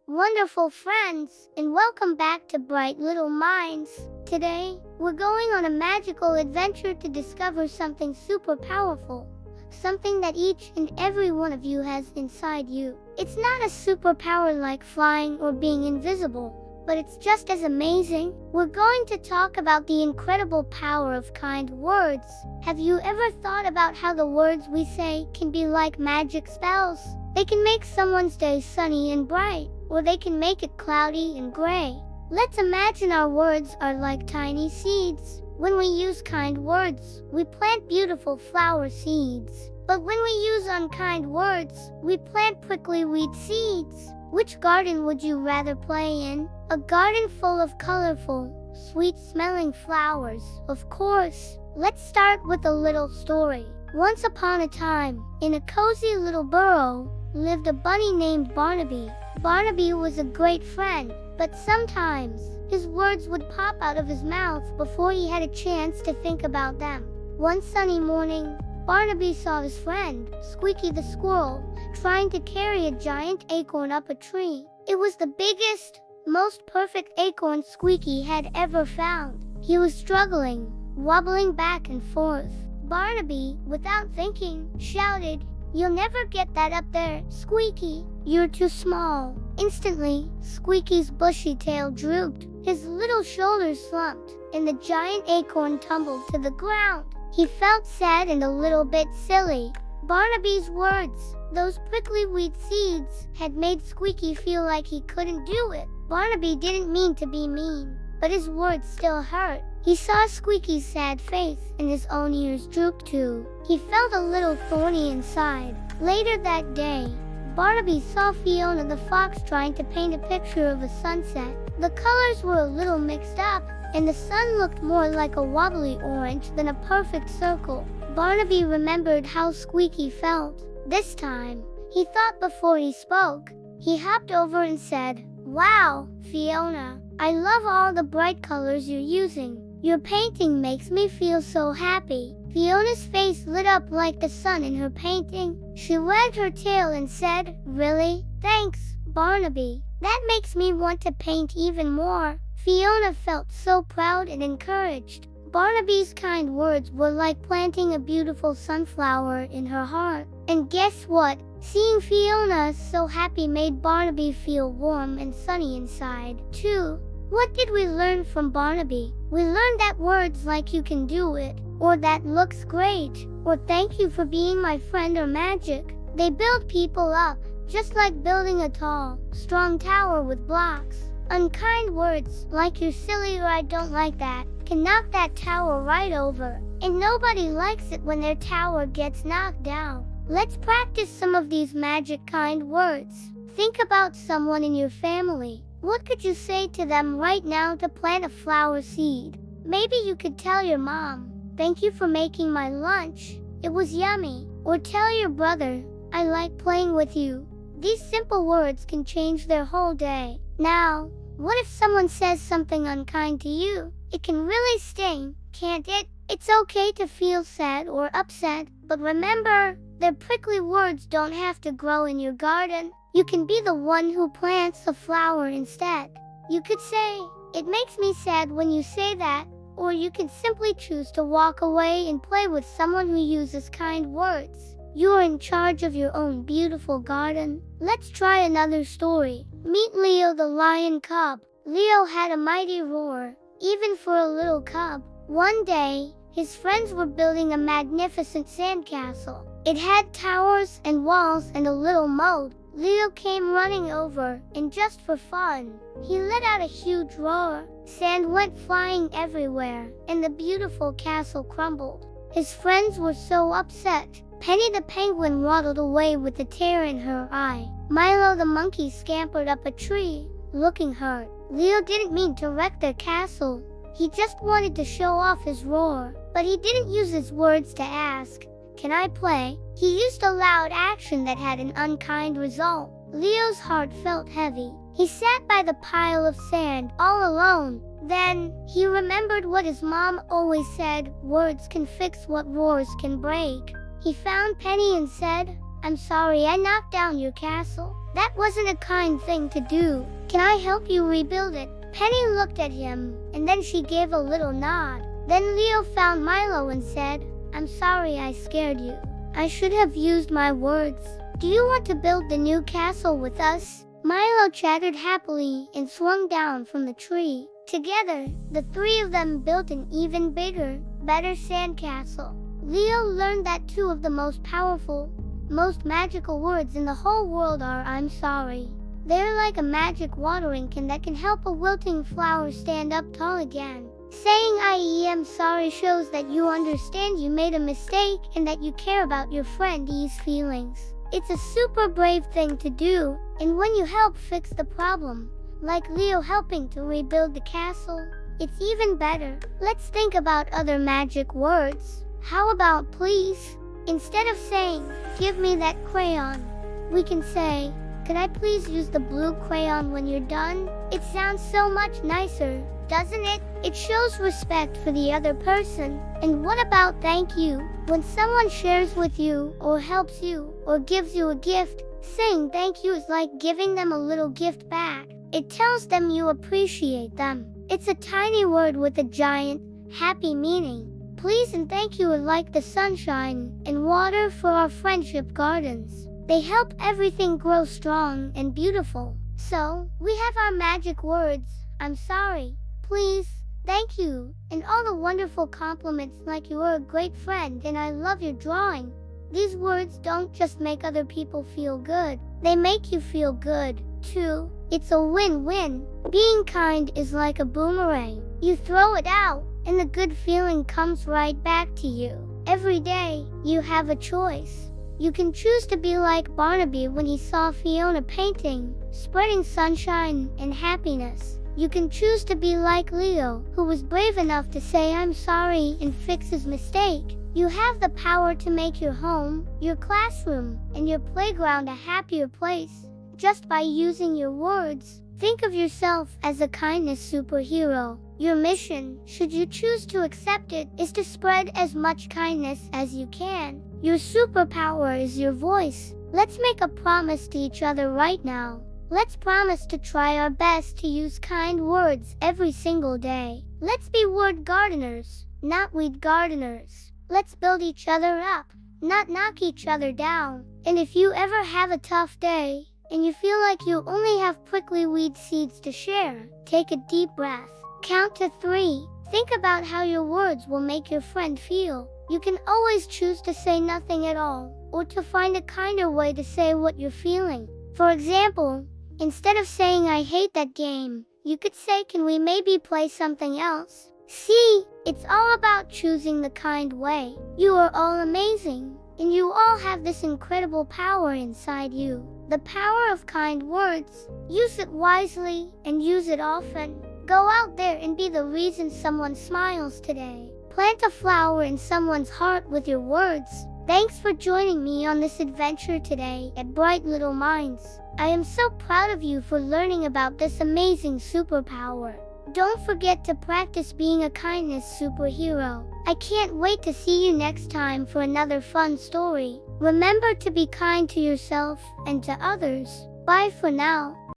wonderful friends, and welcome back to Bright Little Minds. Today, we're going on a magical adventure to discover something super powerful. Something that each and every one of you has inside you. It's not a superpower like flying or being invisible, but it's just as amazing. We're going to talk about the incredible power of kind words. Have you ever thought about how the words we say can be like magic spells? They can make someone's day sunny and bright, or they can make it cloudy and gray. Let's imagine our words are like tiny seeds. When we use kind words, we plant beautiful flower seeds. But when we use unkind words, we plant prickly weed seeds. Which garden would you rather play in? A garden full of colorful, sweet-smelling flowers, of course. Let's start with a little story. Once upon a time, in a cozy little burrow, lived a bunny named Barnaby. Barnaby was a great friend, but sometimes his words would pop out of his mouth before he had a chance to think about them. One sunny morning, Barnaby saw his friend, Squeaky the squirrel, trying to carry a giant acorn up a tree. It was the biggest, most perfect acorn Squeaky had ever found. He was struggling, wobbling back and forth. Barnaby, without thinking, shouted, "You'll never get that up there, Squeaky. You're too small." Instantly, Squeaky's bushy tail drooped, his little shoulders slumped, and the giant acorn tumbled to the ground. He felt sad and a little bit silly. Barnaby's words, those prickly weed seeds, had made Squeaky feel like he couldn't do it. Barnaby didn't mean to be mean, but his words still hurt. He saw Squeaky's sad face, and his own ears drooped too. He felt a little thorny inside. Later that day, Barnaby saw Fiona the fox trying to paint a picture of a sunset. The colors were a little mixed up, and the sun looked more like a wobbly orange than a perfect circle. Barnaby remembered how Squeaky felt. This time, he thought before he spoke. He hopped over and said, "Wow, Fiona, I love all the bright colors you're using. Your painting makes me feel so happy." Fiona's face lit up like the sun in her painting. She wagged her tail and said, "Really? Thanks, Barnaby. That makes me want to paint even more." Fiona felt so proud and encouraged. Barnaby's kind words were like planting a beautiful sunflower in her heart. And guess what? Seeing Fiona so happy made Barnaby feel warm and sunny inside, too. What did we learn from Barnaby? We learned that words like "you can do it," or "that looks great," or "thank you for being my friend," or magic. They build people up, just like building a tall, strong tower with blocks. Unkind words, like "you're silly" or "I don't like that," can knock that tower right over. And nobody likes it when their tower gets knocked down. Let's practice some of these magic kind words. Think about someone in your family. What could you say to them right now to plant a flower seed? Maybe you could tell your mom, "Thank you for making my lunch. It was yummy." Or tell your brother, "I like playing with you." These simple words can change their whole day. Now, what if someone says something unkind to you? It can really sting, can't it? It's okay to feel sad or upset, but remember, their prickly words don't have to grow in your garden. You can be the one who plants a flower instead. You could say, "It makes me sad when you say that," or you can simply choose to walk away and play with someone who uses kind words. You're in charge of your own beautiful garden. Let's try another story. Meet Leo the lion cub. Leo had a mighty roar, even for a little cub. One day, his friends were building a magnificent sandcastle. It had towers and walls and a little moat. Leo came running over, and just for fun, he let out a huge roar. Sand went flying everywhere, and the beautiful castle crumbled. His friends were so upset. Penny the penguin waddled away with a tear in her eye. Milo the monkey scampered up a tree, looking hurt. Leo didn't mean to wreck their castle. He just wanted to show off his roar. But he didn't use his words to ask, "Can I play?" He used a loud action that had an unkind result. Leo's heart felt heavy. He sat by the pile of sand, all alone. Then, he remembered what his mom always said, "Words can fix what roars can break." He found Penny and said, "I'm sorry I knocked down your castle. That wasn't a kind thing to do. Can I help you rebuild it? Penny looked at him, and then she gave a little nod. Then Leo found Milo and said, I'm sorry I scared you. I should have used my words. Do you want to build the new castle with us? Milo chattered happily and swung down from the tree. Together, the three of them built an even bigger, better sandcastle. Leo learned that two of the most powerful, most magical words in the whole world are I'm sorry. They're like a magic watering can that can help a wilting flower stand up tall again. Saying I am sorry shows that you understand you made a mistake and that you care about your friend's feelings. It's a super brave thing to do, and when you help fix the problem, like Leo helping to rebuild the castle, it's even better. Let's think about other magic words. How about please? Instead of saying, give me that crayon, we can say, could I please use the blue crayon when you're done? It sounds so much nicer, doesn't it? It shows respect for the other person. And what about thank you? When someone shares with you, or helps you, or gives you a gift, saying thank you is like giving them a little gift back. It tells them you appreciate them. It's a tiny word with a giant, happy meaning. Please and thank you are like the sunshine and water for our friendship gardens. They help everything grow strong and beautiful. So, we have our magic words, I'm sorry, please, thank you, and all the wonderful compliments like you are a great friend and I love your drawing. These words don't just make other people feel good, they make you feel good, too. It's a win-win. Being kind is like a boomerang. You throw it out, and the good feeling comes right back to you. Every day, you have a choice. You can choose to be like Barnaby when he saw Fiona painting, spreading sunshine and happiness. You can choose to be like Leo, who was brave enough to say I'm sorry and fix his mistake. You have the power to make your home, your classroom, and your playground a happier place, just by using your words. Think of yourself as a kindness superhero. Your mission, should you choose to accept it, is to spread as much kindness as you can. Your superpower is your voice. Let's make a promise to each other right now. Let's promise to try our best to use kind words every single day. Let's be word gardeners, not weed gardeners. Let's build each other up, not knock each other down. And if you ever have a tough day, and you feel like you only have prickly weed seeds to share, take a deep breath. Count to 3. Think about how your words will make your friend feel. You can always choose to say nothing at all, or to find a kinder way to say what you're feeling. For example, instead of saying I hate that game, you could say can we maybe play something else? See, it's all about choosing the kind way. You are all amazing, and you all have this incredible power inside you. The power of kind words. Use it wisely, and use it often. Go out there and be the reason someone smiles today. Plant a flower in someone's heart with your words. Thanks for joining me on this adventure today at Bright Little Minds. I am so proud of you for learning about this amazing superpower. Don't forget to practice being a kindness superhero. I can't wait to see you next time for another fun story. Remember to be kind to yourself and to others. Bye for now.